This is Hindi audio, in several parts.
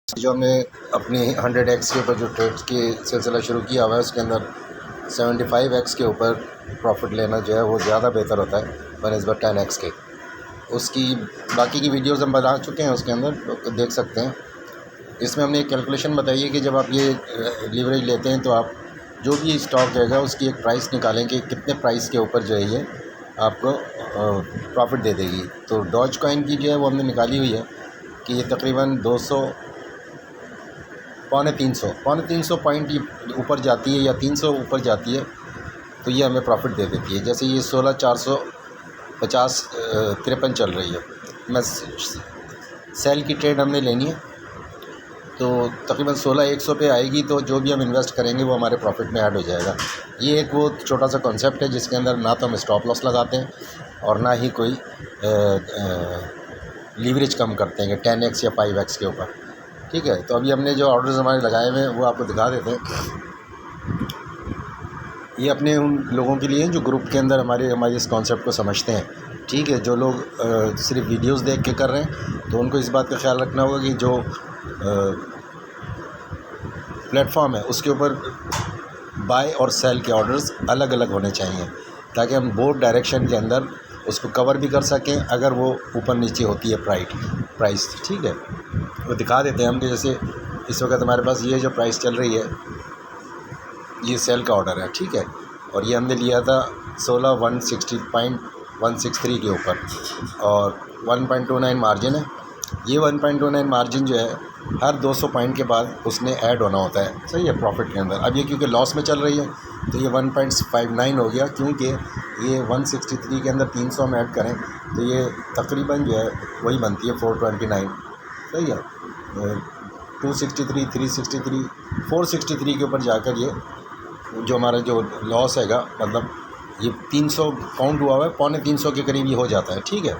जो हमने अपनी 100x के ऊपर जो ट्रेड की सिलसिला शुरू किया हुआ है उसके अंदर 75x के ऊपर प्रॉफिट लेना जो है वो ज़्यादा बेहतर होता है बनस्बत 10x के। उसकी बाकी की वीडियोस हम बता चुके हैं, उसके अंदर देख सकते हैं। इसमें हमने एक कैलकुलेशन बताई है कि जब आप ये लीवरेज लेते हैं तो आप जो भी स्टॉक रहेगा उसकी एक प्राइस निकालें कि कितने प्राइस के ऊपर जो है ये आपको प्रॉफिट दे देगी। तो डॉज कॉइन की जो है वो हमने निकाली हुई है कि ये तकरीबन 200 पौने 300 पॉइंट ऊपर जाती है या 300 ऊपर जाती है तो ये हमें प्रॉफिट दे देती है। जैसे ये 16,450 53 चल रही है। मैं सेल की ट्रेड हमने लेनी है तो तकरीबन 16,100 पे आएगी, तो जो भी हम इन्वेस्ट करेंगे वो हमारे प्रॉफिट में ऐड हो जाएगा। ये एक वो छोटा सा कॉन्सेप्ट है जिसके अंदर ना तो हम स्टॉप लॉस लगाते हैं और ना ही कोई लीवरेज कम करते हैं 10x या 5x के ऊपर। ठीक है, तो अभी हमने जो ऑर्डर्स हमारे लगाए हुए हैं वो आपको दिखा देते हैं। ये अपने उन लोगों के लिए हैं जो ग्रुप के अंदर हमारे इस कॉन्सेप्ट को समझते हैं। ठीक है, जो लोग सिर्फ वीडियोस देख के कर रहे हैं तो उनको इस बात का ख्याल रखना होगा कि जो प्लेटफॉर्म है उसके ऊपर बाय और सेल के ऑर्डर्स अलग अलग होने चाहिए ताकि हम बोथ डायरेक्शन के अंदर उसको कवर भी कर सकें अगर वो ऊपर नीचे होती है प्राइस। ठीक है, वो दिखा देते हैं हम कि जैसे इस वक्त हमारे पास ये जो प्राइस चल रही है ये सेल का ऑर्डर है। ठीक है, और ये हमने लिया था 16,160.163 के ऊपर और 1.29 मार्जिन है। ये 1.29 मार्जिन जो है हर 200 पॉइंट के बाद उसने ऐड होना होता है। सही है, प्रॉफिट के अंदर। अब ये क्योंकि लॉस में चल रही है तो ये 1.59 हो गया, क्योंकि ये 163 के अंदर 300 हम ऐड करें तो ये तकरीबन जो है वही बनती है 429। सही है, 263, 363, 463 के ऊपर जाकर ये जो हमारा जो लॉस हैगा, मतलब ये 300 काउंट हुआ हुआ है, पौने 300 के करीब ये हो जाता है। ठीक है,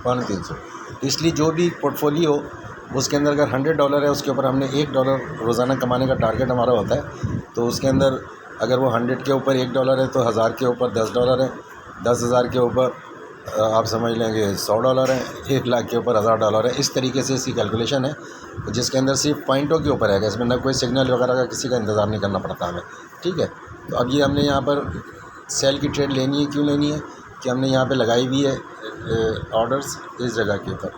पौने 300। इसलिए जो भी पोर्टफोलियो उसके अंदर अगर $100 है उसके ऊपर हमने $1 रोज़ाना कमाने का टारगेट हमारा होता है, तो उसके अंदर अगर वो 100 के ऊपर $1 है तो 1000 के ऊपर $10 है, 10,000 के ऊपर आप समझ लेंगे $100 है, 1 लाख के ऊपर $1000 है। इस तरीके से इसकी कैलकुलेशन है जिसके अंदर सिर्फ पॉइंटों के ऊपर है, इसमें ना कोई सिग्नल वगैरह का किसी का इंतज़ार नहीं करना पड़ता हमें। ठीक है, तो अब ये हमने यहाँ पर सेल की ट्रेड लेनी है। क्यों लेनी है कि हमने यहाँ पे लगाई हुई है ऑर्डर्स इस जगह के ऊपर।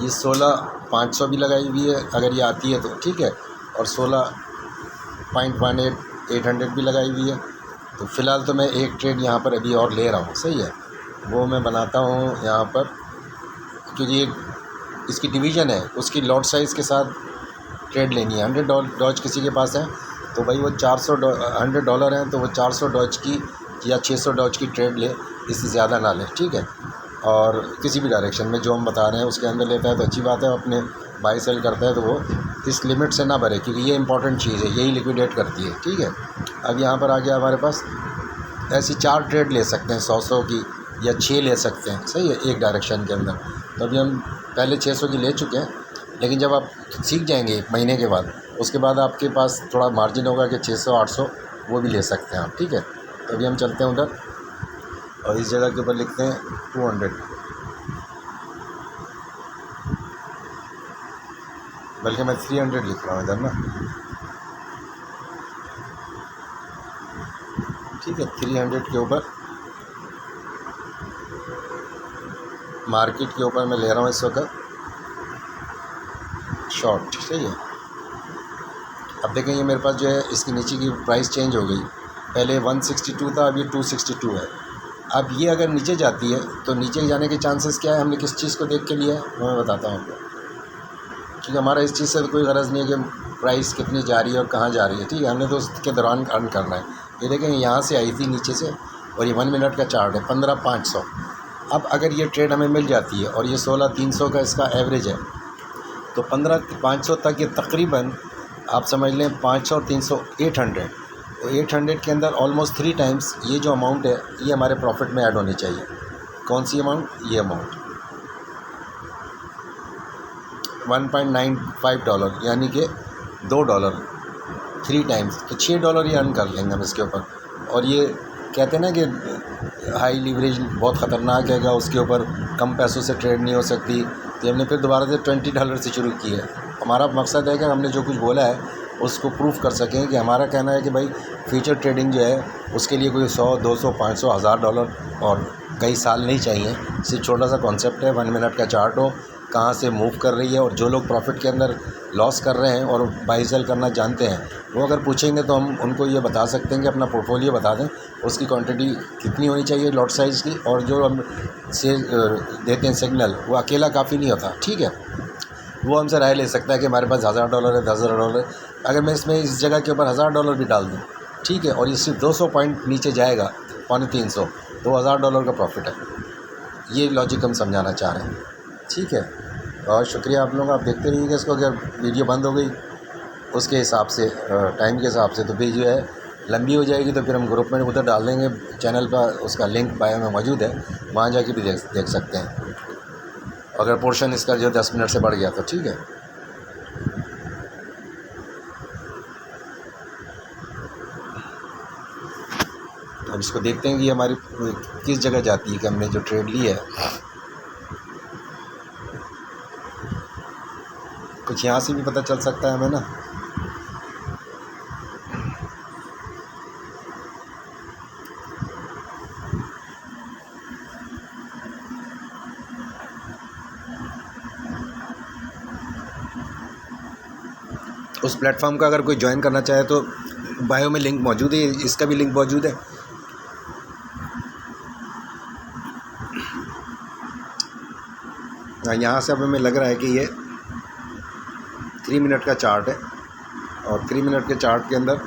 ये 16,500 भी लगाई हुई है अगर ये आती है तो। ठीक है, और 16.18 800 भी लगाई हुई है। तो फ़िलहाल तो मैं एक ट्रेड यहाँ पर अभी और ले रहा हूँ। सही है, वो मैं बनाता हूँ यहाँ पर, क्योंकि इसकी डिवीज़न है उसकी लॉट साइज़ के साथ ट्रेड लेनी है। $100 किसी के पास है तो भाई वो $100 हैं तो वो $400 की या $600 की ट्रेड ले, इससे ज़्यादा ना ले। ठीक है, और किसी भी डायरेक्शन में जो हम बता रहे हैं उसके अंदर लेता है तो अच्छी बात है, अपने बाई सेल करता है तो वो इस लिमिट से ना भरे, क्योंकि ये इंपॉर्टेंट चीज़ है, यही लिक्विडेट करती है। ठीक है, अब यहाँ पर आ गया हमारे पास ऐसी 4 ट्रेड ले सकते हैं 100 की या 6 ले सकते हैं। सही है, एक डायरेक्शन के अंदर। तो अभी हम पहले 600 की ले चुके हैं, लेकिन जब आप सीख जाएंगे 1 महीने के बाद, उसके बाद आपके पास थोड़ा मार्जिन होगा कि 600-800 वो भी ले सकते हैं आप। ठीक है, तो अभी हम चलते हैं उधर और इस जगह के ऊपर लिखते हैं 200, बल्कि मैं 300 लिख रहा हूँ इधर ना। ठीक है, 300 के ऊपर मार्केट के ऊपर मैं ले रहा हूँ इस वक्त शॉर्ट। सही है, अब देखें ये मेरे पास जो है इसकी नीचे की प्राइस चेंज हो गई, पहले 162 था, अब ये 262 है। अब ये अगर नीचे जाती है तो नीचे जाने के चांसेस क्या है, हमने किस चीज़ को देख के लिया है वो मैं बताता हूँ आपको, क्योंकि हमारा इस चीज़ से तो कोई गरज नहीं है कि प्राइस कितनी जा रही है और कहाँ जा रही है। ठीक है, हमने तो उसके दौरान अर्न करना है। ये देखें यहाँ से आई थी नीचे से और ये 1 मिनट का चार्ट है 15,500। अब अगर ये ट्रेड हमें मिल जाती है और ये 16,300 का इसका एवरेज है तो 15,500 तक ये तकरीबन आप समझ लें 500 और 300 800। तो 800 के अंदर ऑलमोस्ट 3 टाइम्स ये जो अमाउंट है ये हमारे प्रॉफिट में ऐड होनी चाहिए। कौन सी अमाउंट? ये अमाउंट $1.95, यानी कि $2 3 टाइम्स, तो $6 ये अर्न कर लेंगे हम इसके ऊपर। और ये कहते हैं ना कि हाई लीवरेज बहुत ख़तरनाक हैगा, उसके ऊपर कम पैसों से ट्रेड नहीं हो सकती, तो हमने फिर दोबारा से $20 से शुरू की है। हमारा मकसद है कि हमने जो कुछ बोला है उसको प्रूफ कर सकें कि हमारा कहना है कि भाई फ्यूचर ट्रेडिंग जो है उसके लिए कोई 100, 200, 500, $1000 और कई साल नहीं चाहिए। सिर्फ छोटा सा कॉन्सेप्ट है, 1 मिनट का चार्ट हो, कहाँ से मूव कर रही है, और जो लोग प्रॉफिट के अंदर लॉस कर रहे हैं और बाई सेल करना जानते हैं वो अगर पूछेंगे तो हम उनको ये बता सकते हैं कि अपना पोर्टफोलियो बता दें, उसकी क्वांटिटी कितनी होनी चाहिए लॉट साइज़ की, और जो हम से देते हैं सिग्नल वो अकेला काफ़ी नहीं होता, ठीक है। वो हमसे राय ले सकता है कि हमारे पास $1000 है, $10,000 है। अगर मैं इसमें इस जगह के ऊपर $1000 भी डाल दूँ, ठीक है, और ये सिर्फ 200 पॉइंट नीचे जाएगा, $350, तो $1000 का प्रॉफिट है। ये लॉजिक हम समझाना चाह रहे हैं, ठीक है। और शुक्रिया आप लोग, आप देखते रहिएगा इसको। अगर वीडियो बंद हो गई उसके हिसाब से, टाइम के हिसाब से, तो फिर जो है लंबी हो जाएगी, तो फिर हम ग्रुप में उधर डाल देंगे। चैनल पर उसका लिंक बायो में मौजूद है, वहाँ जाके भी देख सकते हैं। अगर पोर्शन इसका जो 10 मिनट से बढ़ गया तो ठीक है। अब इसको देखते हैं कि हमारी किस जगह जाती है कि हमने जो ट्रेड ली है। कुछ यहाँ से भी पता चल सकता है हमें ना। उस प्लेटफॉर्म का अगर कोई ज्वाइन करना चाहे तो बायो में लिंक मौजूद है, इसका भी लिंक मौजूद है। यहाँ से अब हमें लग रहा है कि ये 3 मिनट का चार्ट है, और 3 मिनट के चार्ट के अंदर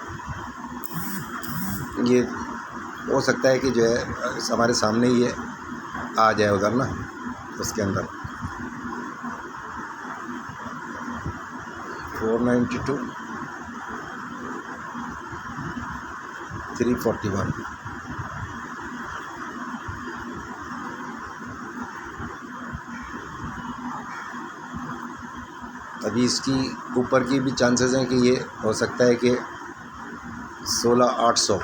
ये हो सकता है कि जो है हमारे सामने ही ये आ जाए उधर ना, उसके अंदर 492, 341। अभी इसकी ऊपर की भी चांसेस हैं कि ये हो सकता है कि 16,800,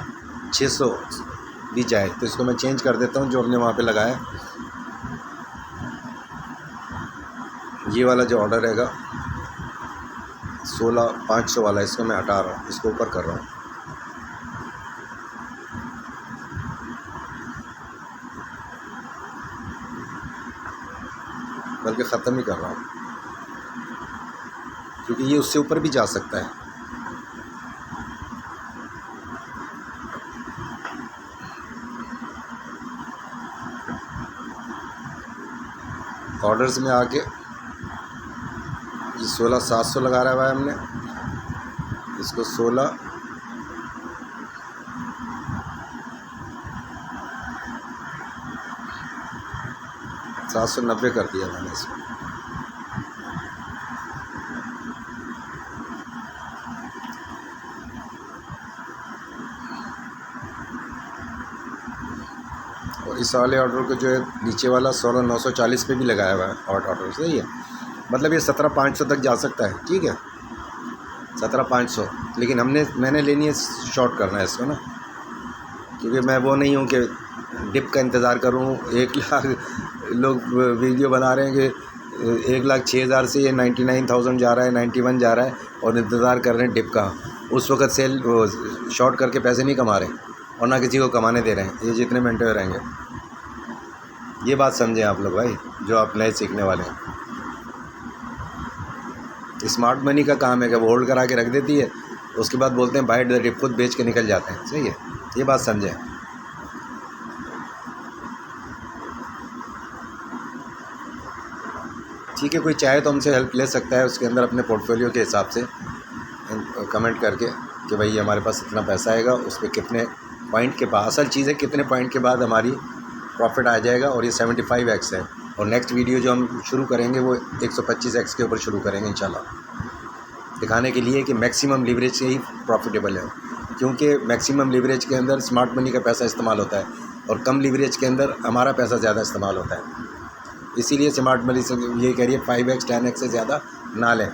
600 भी जाए। तो इसको मैं चेंज कर देता हूँ जो हमने वहाँ पे लगाया। ये वाला जो ऑर्डर रहेगा 16,500 वाला, इसको मैं हटा रहा हूँ, इसको ऊपर कर रहा हूँ। बल्कि ख़त्म ही कर रहा हूँ, क्योंकि ये उससे ऊपर भी जा सकता है। ऑर्डर्स में आके ये 16,700 लगा रहा है हमने, इसको 16,790 कर दिया मैंने इसको। और इस वाले ऑर्डर को जो है नीचे वाला 16,940 पे भी लगाया हुआ है ऑर्डर, सही है। मतलब ये 17,500 तक जा सकता है, ठीक है, 17,500। लेकिन मैंने लेनी है शॉर्ट करना है इसको ना, क्योंकि मैं वो नहीं हूँ कि डिप का इंतज़ार करूँ। 1 लाख लोग वीडियो बना रहे हैं कि 1,06,000 से ये 99,000 जा रहा है, 91 जा रहा है, और इंतज़ार कर रहे हैं डिप का। उस वक्त सेल शॉर्ट करके पैसे नहीं कमा रहे और ना किसी को कमाने दे रहे हैं। ये जितने मिनटे रहेंगे, ये बात समझें आप लोग भाई, जो आप नए सीखने वाले हैं। स्मार्ट मनी का काम है कि वो होल्ड करा के रख देती है, उसके बाद बोलते हैं बाय द डिप, खुद बेच के निकल जाते हैं, सही है। ये बात समझें। ठीक है, कोई चाहे तो हमसे हेल्प ले सकता है उसके अंदर अपने पोर्टफोलियो के हिसाब से कमेंट करके कि भाई हमारे पास इतना पैसा आएगा, उस पर कितने पॉइंट के बाद, असल चीज़ है कितने पॉइंट के बाद हमारी प्रॉफिट आ जाएगा। और ये 75x है, और नेक्स्ट वीडियो जो हम शुरू करेंगे वो 125x के ऊपर शुरू करेंगे इंशाल्लाह, दिखाने के लिए कि मैक्सिमम लीवरेज से ही प्रॉफिटेबल है। क्योंकि मैक्सिमम लीवरेज के अंदर स्मार्ट मनी का पैसा इस्तेमाल होता है, और कम लीवरेज के अंदर हमारा पैसा ज़्यादा इस्तेमाल होता है। इसीलिए स्मार्ट मनी से ये कह रही है 5x 10x से ज़्यादा ना लें।